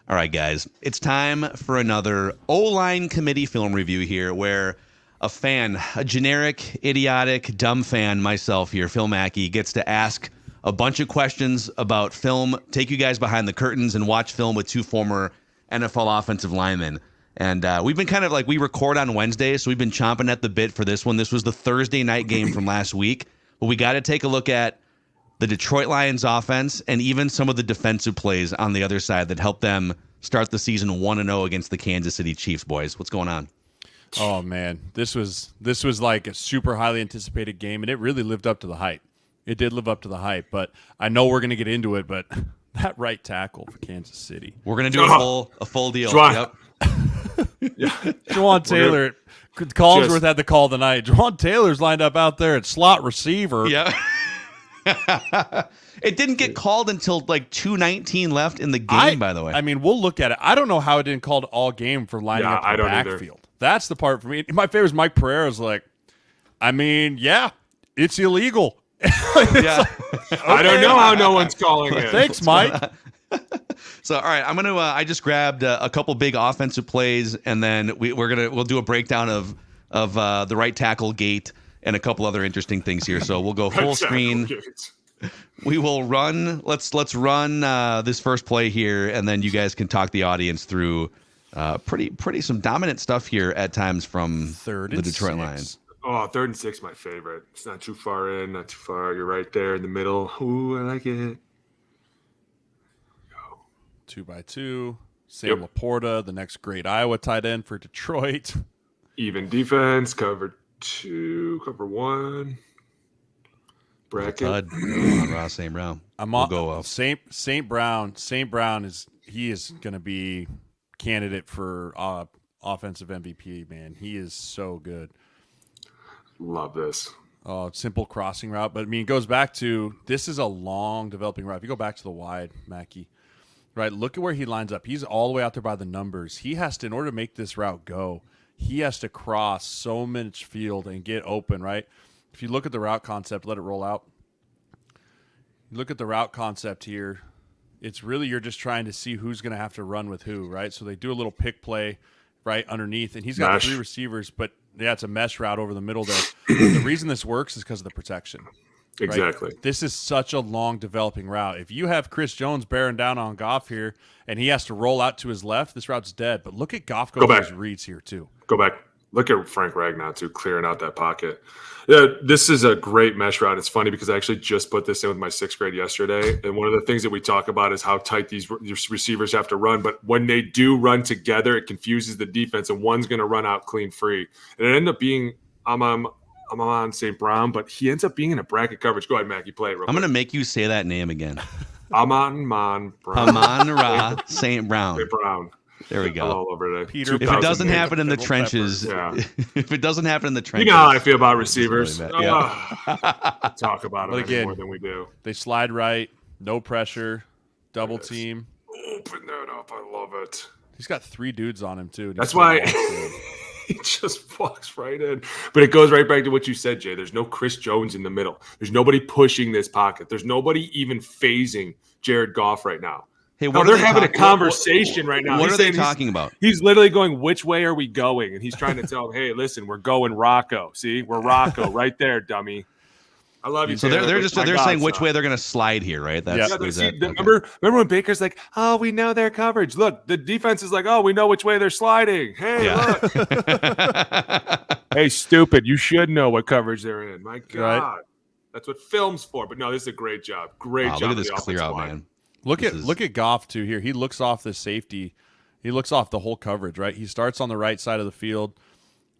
All right, guys, it's time for another O-line committee film review here where a fan, a generic, idiotic, dumb fan, myself here, Phil Mackey, gets to ask a bunch of questions about film, take you guys behind the curtains and watch film with two former NFL offensive linemen. And we've been kind of like, we record on Wednesday, so we've been chomping at the bit for this one. This was the Thursday night game from last week. But we got to take a look at the Detroit Lions offense and even some of the defensive plays on the other side that helped them start the season 1-0 against the Kansas City Chiefs, boys. What's going on? Oh, man. This was like a super highly anticipated game, and it really lived up to the hype. It did live up to the hype, but I know we're going to get into it, but that right tackle for Kansas City. We're going to do a full deal. Yep. Jawaan Taylor, Collinsworth had the call of the night. Jawaan Taylor's lined up out there at slot receiver. Yeah. It didn't get called until like 2:19 left in the game, by the way. I mean, we'll look at it. I don't know how it didn't called all game for lining up in the backfield. Either. That's the part for me. My favorite is Mike Pereira's like, I mean, yeah, it's illegal. Yeah. Okay. I don't know how no one's calling it. Thanks, Mike. So, all right, I'm gonna. I just grabbed a couple big offensive plays, and then we'll do a breakdown of the right tackle gate and a couple other interesting things here. So we'll go full screen. We will run. Let's run this first play here, and then you guys can talk the audience through pretty some dominant stuff here at times from the Detroit Lions. Oh, 3rd and 6, my favorite. It's not too far in, not too far. You're right there in the middle. Ooh, I like it. Go. 2x2. Sam Laporta, the next great Iowa tight end for Detroit. Even defense. Cover 2, cover 1. Bracket. Ross St. Brown. We'll go St. Brown. St. Brown is going to be candidate for offensive MVP. Man, he is so good. Love this. Simple crossing route, but I mean, it goes back to this is a long developing route. If you go back to the wide, Mackey, right? Look at where he lines up. He's all the way out there by the numbers. He has to, in order to make this route go, he has to cross so much field and get open, right? If you look at the route concept, let it roll out. You look at the route concept here. It's really you're just trying to see who's going to have to run with who, right? So they do a little pick play right underneath, and he's got 3 receivers, but yeah, it's a mesh route over the middle there. The reason this works is because of the protection. Exactly. Right? This is such a long developing route. If you have Chris Jones bearing down on Goff here, and he has to roll out to his left, this route's dead. But look at Goff go through his reads here too. Go back. Look at Frank Ragnow too, clearing out that pocket. Yeah, this is a great mesh route. It's funny because I actually just put this in with my 6th grade yesterday. And one of the things that we talk about is how tight these receivers have to run. But when they do run together, it confuses the defense, and one's going to run out clean free. And it ended up being I'm on St. Brown, but he ends up being in a bracket coverage. Go ahead, Mackie, play it real quick. I'm going to make you say that name again. Amon-Ra St. Brown. St. Brown. There we go. All over Peter, if it doesn't happen in the trenches, if it doesn't happen in the trenches, you know how I feel about receivers. Really Talk about them again, more than we do. They slide right, no pressure, double team. Open that up. I love it. He's got 3 dudes on him too. That's why he just walks right in. But it goes right back to what you said, Jay. There's no Chris Jones in the middle. There's nobody pushing this pocket. There's nobody even phasing Jared Goff right now. Hey, they're having a conversation right now. What are they talking about? He's literally going, which way are we going? And he's trying to tell him, hey, listen, we're going Rocco. See, we're Rocco right there, dummy. I love you. So they're saying which way they're going to slide here, right? Remember when Baker's like, oh, we know their coverage. Look, the defense is like, oh, we know which way they're sliding. Hey, look. Hey, stupid. You should know what coverage they're in. My God. Right. That's what film's for. But no, this is a great job. Great job. Look at this clear out, man. Look at Goff too here. He looks off the safety. He looks off the whole coverage, right? He starts on the right side of the field,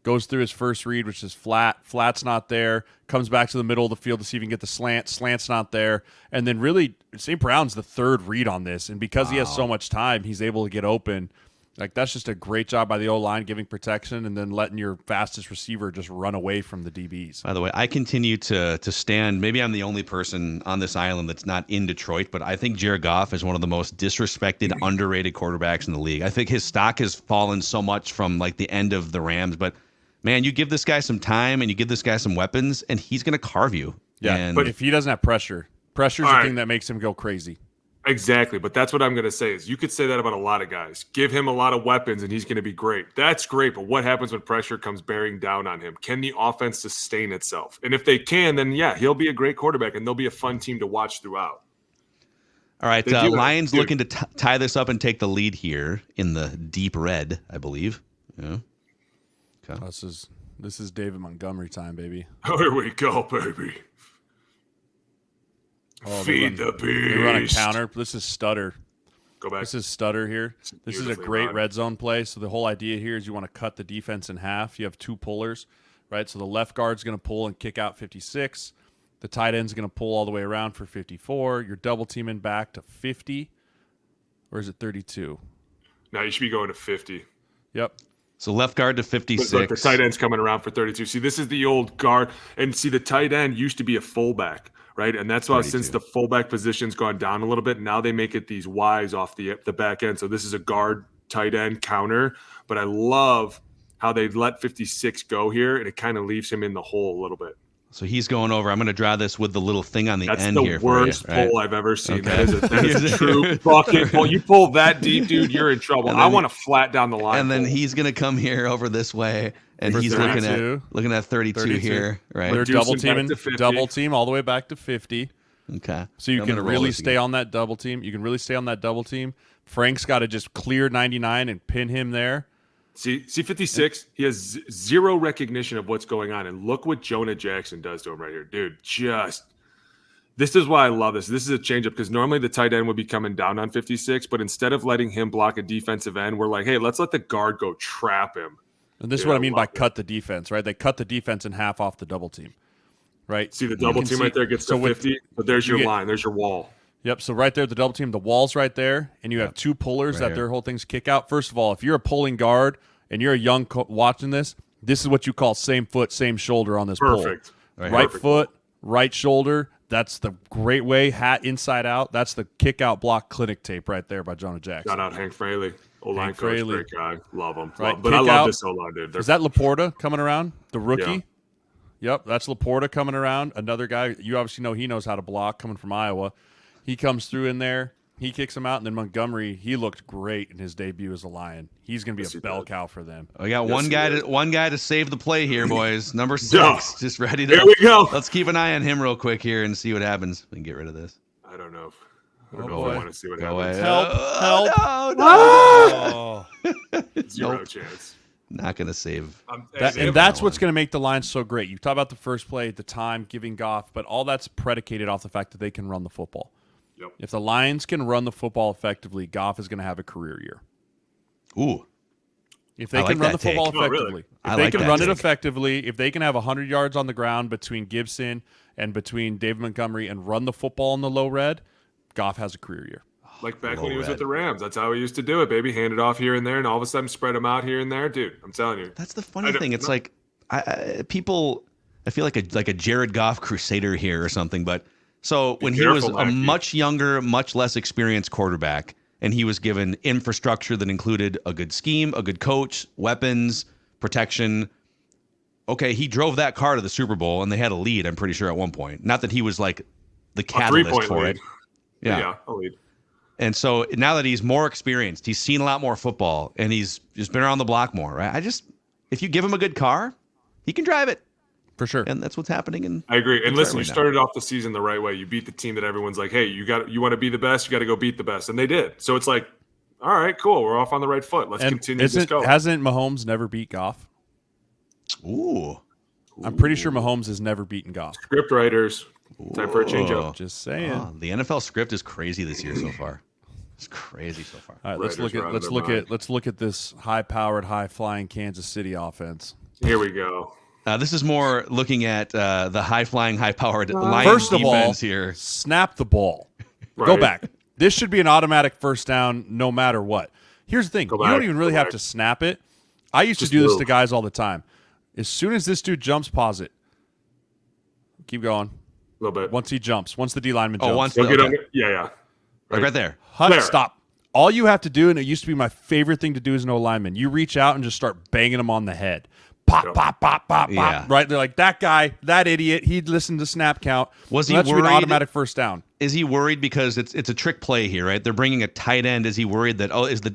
goes through his first read, which is flat. Flat's not there. Comes back to the middle of the field to see if he can get the slant. Slant's not there. And then really, St. Brown's the 3rd read on this. And because he has so much time, he's able to get open. Like, that's just a great job by the O-line, giving protection and then letting your fastest receiver just run away from the DBs. By the way, I continue to stand. Maybe I'm the only person on this island that's not in Detroit, but I think Jared Goff is one of the most disrespected, underrated quarterbacks in the league. I think his stock has fallen so much from, like, the end of the Rams. But, man, you give this guy some time and you give this guy some weapons, and he's going to carve you. Yeah, but if he doesn't have pressure's the thing that makes him go crazy. Exactly, but that's what I'm going to say is you could say that about a lot of guys. Give him a lot of weapons and he's going to be great. That's great, but what happens when pressure comes bearing down on him? Can the offense sustain itself? And if they can, then yeah, he'll be a great quarterback and they'll be a fun team to watch throughout. All right, Lions looking to tie this up and take the lead here in the deep red, I believe. Yeah. Okay. This is David Montgomery time, baby. Here we go, baby. Feed the beast. They run a counter. This is stutter. Go back. This is stutter here. This is a great red zone play. So the whole idea here is you want to cut the defense in half. You have two pullers, right? So the left guard's going to pull and kick out 56. The tight end's going to pull all the way around for 54. You're double teaming back to 50. Or is it 32? Now you should be going to 50. Yep. So left guard to 56. Look, the tight end's coming around for 32. See, this is the old guard. And see, the tight end used to be a fullback, right? And that's why 32. Since the fullback position's gone down a little bit, now they make it these Ys off the back end. So this is a guard tight end counter. But I love how they let 56 go here, and it kind of leaves him in the hole a little bit. So he's going over. I'm going to draw this with the little thing on the end here. That's the worst pull I've ever seen. Okay. That is a true bucket pull. You pull that deep, dude, you're in trouble. I want to flat down the line. And then he's going to come here over this way, and he's looking at 32 here. Right. They're double team all the way back to 50. Okay. So you can really stay on that double team. Frank's got to just clear 99 and pin him there. See 56, he has zero recognition of what's going on. And look what Jonah Jackson does to him right here. Dude, this is why I love this. This is a changeup because normally the tight end would be coming down on 56, but instead of letting him block a defensive end, we're like, hey, let's let the guard go trap him. And this is what I mean by cut the defense, right? They cut the defense in half off the double team, right? See the double team right there gets to 50, but there's your line. There's your wall. Yep, so right there, the double team, the wall's right there, and you have two pullers that their whole thing's kick out. First of all, if you're a pulling guard and you're a young watching this is what you call same foot, same shoulder on this pull. Perfect. Right foot, right shoulder. That's the great way. Hat inside out. That's the kick out block clinic tape right there by Jonah Jackson. Shout out Hank Fraley. O-line coach, great guy. Love him. Right. But I love this O-line, dude. Is that Laporta coming around? The rookie? Yeah. Yep, that's Laporta coming around. Another guy, you obviously know he knows how to block, coming from Iowa. He comes through in there. He kicks him out, and then Montgomery, he looked great in his debut as a Lion. He's going to be a bell cow for them. We got one guy to save the play here, boys. Number 6, just ready to. Here we go. Let's keep an eye on him real quick here and see what happens. We can get rid of this. I don't know. I want to see what happens. Help. No. Zero chance. Not going to save. That's what's going to make the Lions so great. You talk about the first play, the time, giving Goff, but all that's predicated off the fact that they can run the football. Yep. If the Lions can run the football effectively, Goff is going to have a career year. Ooh. If they can run the football effectively. Really? If they can run it effectively, if they can have 100 yards on the ground between Gibson and between David Montgomery and run the football in the low red, Goff has a career year. Like back when he was with the Rams. That's how he used to do it, baby. Hand it off here and there, and all of a sudden spread them out here and there. Dude, I'm telling you. That's the funny thing. It's like I feel like a Jared Goff crusader here or something, but so when he was a much younger, much less experienced quarterback, and he was given infrastructure that included a good scheme, a good coach, weapons, protection. Okay, he drove that car to the Super Bowl, and they had a lead, I'm pretty sure, at one point. Not that he was like the catalyst for it. Yeah, a lead. And so now that he's more experienced, he's seen a lot more football, and he's just been around the block more, right? If you give him a good car, he can drive it. For sure. And that's what's happening. I agree. And listen, you started off the season the right way. You beat the team that everyone's like, hey, you want to be the best, you got to go beat the best. And they did. So it's like, all right, cool. We're off on the right foot. Let's continue this go. Hasn't Mahomes never beat Goff? Ooh. I'm pretty sure Mahomes has never beaten Goff. Script writers. Time for a change-up. Just saying. The NFL script is crazy this year so far. It's crazy so far. All right, let's look at this high-powered, high-flying Kansas City offense. Here we go. This is more looking at the high-flying, high-powered Lions First of all, here. Snap the ball. Right. Go back. This should be an automatic first down no matter what. Here's the thing. You don't even really have to snap it. I used to do this to guys all the time. As soon as this dude jumps, pause it. Keep going. A little bit. Once he jumps. Once the D lineman jumps. Yeah. Right there. Stop. All you have to do, and it used to be my favorite thing to do as an O-lineman, you reach out and just start banging him on the head. Pop, pop, pop, pop, pop. Right? They're like, that guy, that idiot, he'd listen to snap count. Was he worried? An worried? automatic first down. Is he worried because it's a trick play here, right? They're bringing a tight end. Is he worried that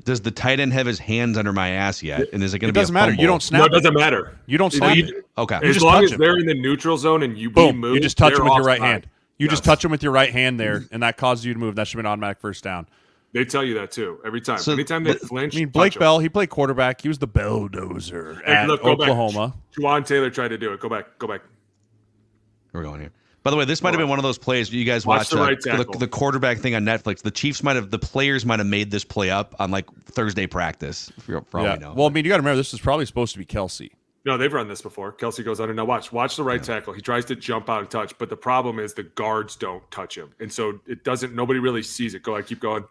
does the tight end have his hands under my ass yet? And is it going to be? It doesn't matter. You don't snap. No, it doesn't matter. You don't snap. Okay. As long as they're in the neutral zone and you move, you just touch them with your right hand. You just touch them with your right hand there, and that causes you to move. That should be an automatic first down. They tell you that too every time. So, anytime they flinch. I mean, Blake Bell, he played quarterback. He was the bulldozer at Oklahoma. Jawaan Taylor tried to do it. Go back. We're going here. By the way, this might have been one of those plays you guys watched the quarterback thing on Netflix. The players might have made this play up on like Thursday practice. For all we know. Well, I mean, you got to remember this is probably supposed to be Kelsey. No, they've run this before. Kelsey goes under. Now watch the right tackle. He tries to jump out and touch, but the problem is the guards don't touch him, and so it doesn't. Nobody really sees it. Go ahead, keep going.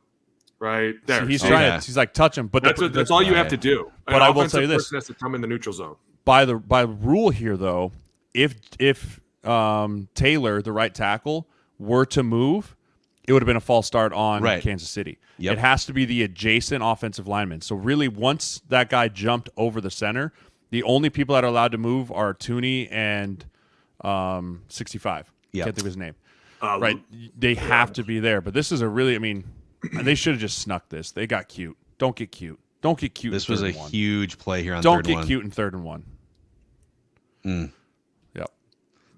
Right there. So he's trying. He's like touch him, but that's all you have to do. But I will tell you this: person has to come in the neutral zone. By rule here, though, if Taylor, the right tackle, were to move, it would have been a false start on Kansas City. It has to be the adjacent offensive lineman. So really, once that guy jumped over the center, the only people that are allowed to move are Tooney and 65. Can't think of his name. Right, they have to be there. But this is they should have just snuck this. They got cute. Don't get cute. Don't get cute. This was a huge play here on Don't third get one. cute in 3rd and 1. Yep.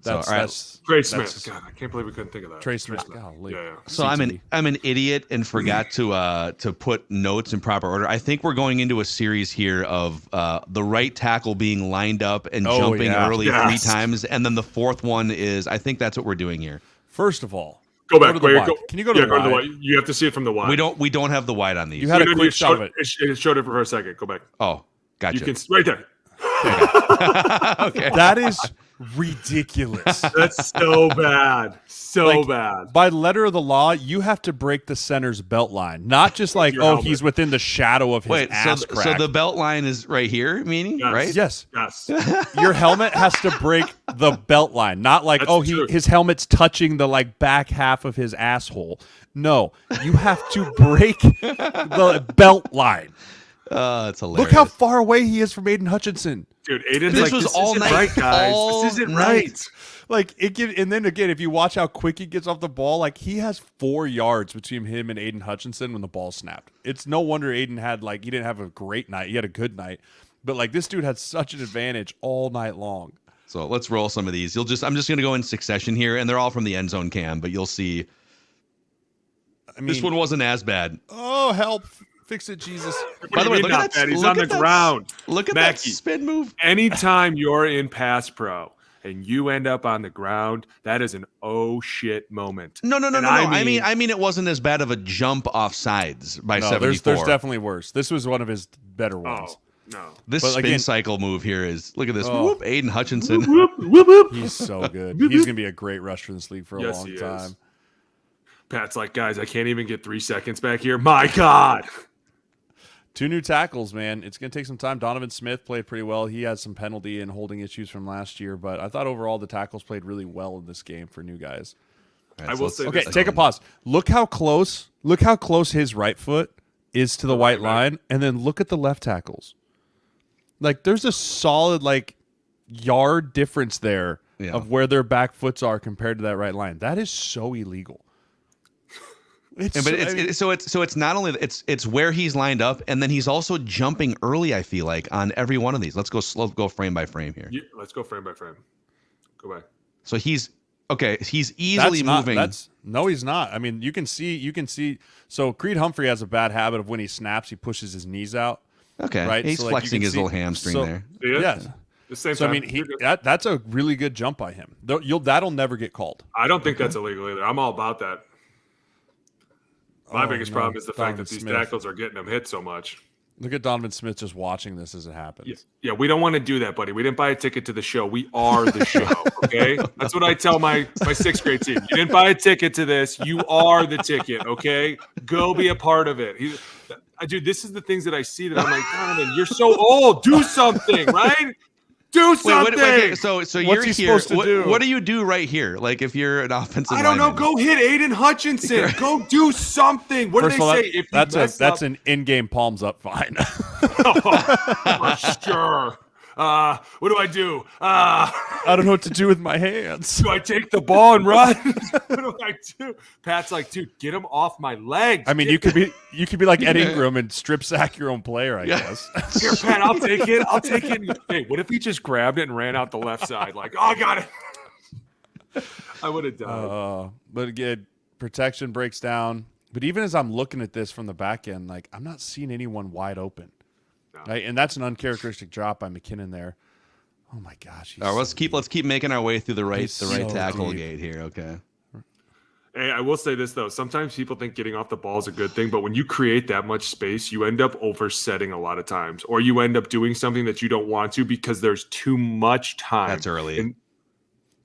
That's Trey Smith. God, I can't believe we couldn't think of that. Trey Smith. Golly. Yeah. So I'm an idiot and forgot to put notes in proper order. I think we're going into a series here of the right tackle being lined up and jumping early 3 times, and then the 4th one is I think that's what we're doing here. First of all, go back. Can you go to the wide? You have to see it from the wide. We don't have the wide on these. You had a quick shot of it. It showed it for a second. Go back. Oh, gotcha. You can right there. Okay. That is ridiculous. That's so bad. So bad. By letter of the law, you have to break the center's belt line. Not just like, he's within the shadow of his ass crack. So the belt line is right here, meaning, right? Yes. Your helmet has to break the belt line. Not like, his helmet's touching the like back half of his asshole. No, you have to break the belt line. It's hilarious. Look how far away he is from Aiden Hutchinson. Dude, this was all night, right, guys. This isn't right. Like and then again, if you watch how quick he gets off the ball, like he has 4 yards between him and Aiden Hutchinson when the ball snapped. It's no wonder Aiden had he didn't have a great night. He had a good night, but like this dude had such an advantage all night long. So let's roll some of these. I'm just going to go in succession here, and they're all from the end zone cam, but you'll see. This one wasn't as bad. Oh, help. Fix it, Jesus. By the way, look at that. He's on the ground. Look at Mackey, that spin move. Anytime you're in pass pro and you end up on the ground, that is an oh shit moment. No. I mean, it wasn't as bad of a jump off sides by 74. There's definitely worse. This was one of his better ones. No. This spin cycle move here is, look at this. Whoop, Aiden Hutchinson. He's so good. He's going to be a great rusher in this league for a long time. Is. Pat's like, guys, I can't even get 3 seconds back here. My God. 2 new tackles, man. It's going to take some time. Donovan Smith played pretty well. He had some penalty and holding issues from last year, but I thought overall the tackles played really well in this game for new guys. Right, I will say okay, take a pause. Look how close his right foot is to the white line, and then look at the left tackles. Like there's a solid yard difference there of where their back foots are compared to that right line. That is so illegal. It's not only it's where he's lined up, and then he's also jumping early. I feel like on every one of these. Let's go frame by frame here. Yeah, let's go frame by frame. Go back. So he's easily moving. No, he's not. I mean, you can see. So Creed Humphrey has a bad habit of when he snaps, he pushes his knees out. Okay, right. He's flexing his little hamstring there. Yeah. The same so time, I mean, that's a really good jump by him. That'll never get called. I don't think that's illegal either. I'm all about that. My biggest problem is the fact that these tackles are getting them hit so much. Look at Donovan Smith just watching this as it happens. Yeah, we don't want to do that, buddy. We didn't buy a ticket to the show. We are the show, okay? That's what I tell my 6th grade team. You didn't buy a ticket to this. You are the ticket, okay? Go be a part of it. Dude, this is the things that I see that I'm like, Donovan, you're so old. Do something, right? Do something. Wait. So what's you're he here. Supposed to do? What do you do right here? Like if you're an offensive I don't lineman. know. Go hit Aiden Hutchinson. Go do something. What do they say? If that's an in-game palms up fine. For sure. What do I do? I don't know what to do with my hands. Do I take the ball and run? What do I do? Pat's like, dude, get him off my legs. I mean, you could be like Ed Ingram and strip sack your own player, I guess. Here, Pat, I'll take it. Hey, what if he just grabbed it and ran out the left side? Like, oh, I got it. I would have died. But again, protection breaks down. But even as I'm looking at this from the back end, like I'm not seeing anyone wide open. No. Right? And that's an uncharacteristic drop by McKinnon there. Oh my gosh. All right, let's keep making our way through the right so tackle deep. gate here. Okay. Hey, I will say this though. Sometimes people think getting off the ball is a good thing, but when you create that much space, you end up oversetting a lot of times, or you end up doing something that you don't want to because there's too much time. That's early.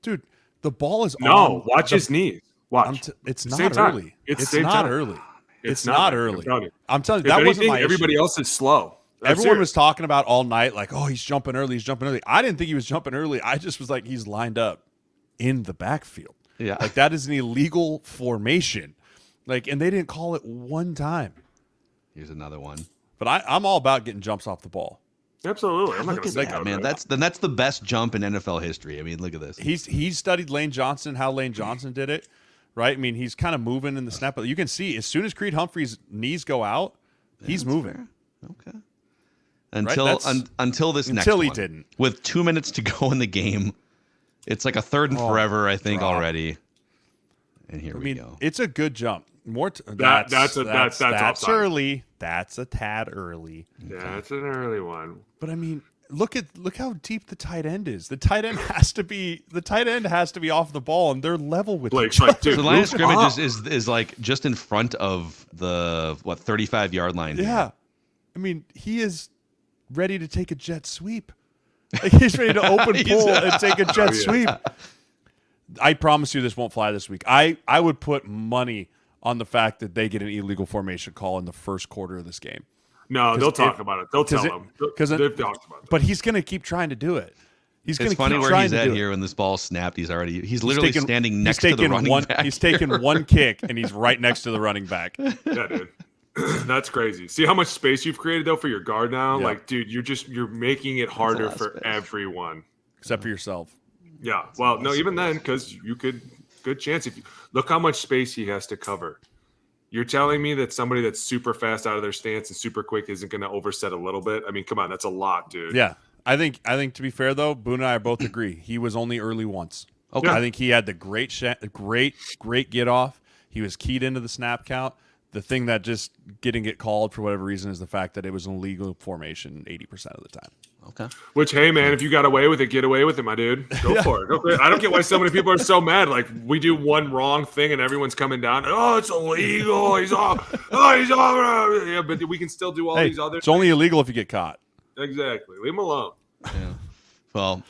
Dude, the ball is No, watch his knees. Watch. It's Same not time. early. It's It's same not time. early. It's not not early. I'm I'm telling you, If that wasn't anything, my everybody issue. else is slow. I'm Everyone serious. was talking about all night, like, oh, he's jumping early. He's jumping early. I didn't think he was jumping early. I just was like, he's lined up in the backfield. Yeah. Like, that is an illegal formation. Like, and they didn't call it one time. Here's another one. But I'm all about getting jumps off the ball. Absolutely. I'm not Look going to at say that, no, man. bro. That's the best jump in NFL history. I mean, look at this. He's studied Lane Johnson, how Lane Johnson did it, right? I mean, he's kind of moving in the snap. But you can see as soon as Creed Humphrey's knees go out, he's moving. Fair. Okay. Until this next Until he one. didn't. With 2 minutes to go in the game, it's like a third and forever, I think, drop. already. And here I we mean, go. it's a good jump. That's That's offside. early. That's a tad early. Yeah, it's an early one. But I mean, look how deep the tight end is. The tight end has to be off the ball, and they're level with Blake's each other. like, dude, So the line of move scrimmage up. is like just in front of the 35-yard line. here. Yeah, I mean, he is ready to take a jet sweep. Like, he's ready to open pull and take a jet sweep. I promise you, this won't fly this week. I would put money on the fact that they get an illegal formation call in the first quarter of this game. No, they'll talk about it. They'll tell them. Because They've talked about it. But he's going to keep trying to do it. He's going It's to funny keep where trying he's to at do here it. when this ball snapped. He's literally standing next to the running back. He's taking one kick, and he's right next to the running back. Yeah, dude. That's crazy. See how much space you've created though for your guard now? Yeah. Like, dude, you're making it harder lot of for space. everyone. Except for yourself. Yeah. Well, no, even then, because you could good chance if you look how much space he has to cover. You're telling me that somebody that's super fast out of their stance and super quick isn't going to overset a little bit? I mean, come on, that's a lot, dude. Yeah. I think to be fair, though, Boone and I both agree. He was only early once. Okay. I think he had the great get off. He was keyed into the snap count. The thing that just didn't get called for whatever reason is the fact that it was an illegal formation 80% of the time. Okay. Which, hey, man, if you got away with it, get away with it, my dude. Go for it. Go for it. I don't get why so many people are so mad. Like, we do one wrong thing and everyone's coming down. Oh, it's illegal. He's off. Oh, he's off. Yeah, but we can still do all these other It's only illegal if you get caught. Exactly. Leave him alone. Yeah. Well,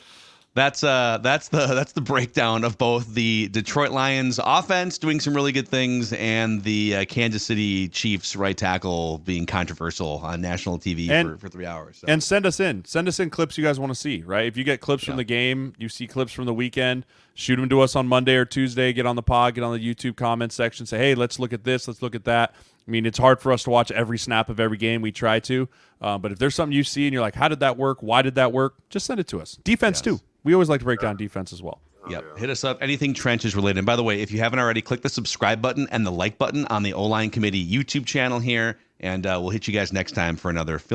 that's the breakdown of both the Detroit Lions offense doing some really good things and the Kansas City Chiefs right tackle being controversial on national TV for 3 hours. So. And send us in clips you guys want to see, right? If you get clips from the game, you see clips from the weekend, shoot them to us on Monday or Tuesday, get on the pod, get on the YouTube comment section, say, hey, let's look at this, let's look at that. I mean, it's hard for us to watch every snap of every game. We try to. But if there's something you see and you're like, how did that work? Why did that work? Just send it to us. Defense, too. We always like to break down defense as well. Yep. Hit us up. Anything trenches related. And by the way, if you haven't already, click the subscribe button and the like button on the O-Line Committee YouTube channel here. And we'll hit you guys next time for another film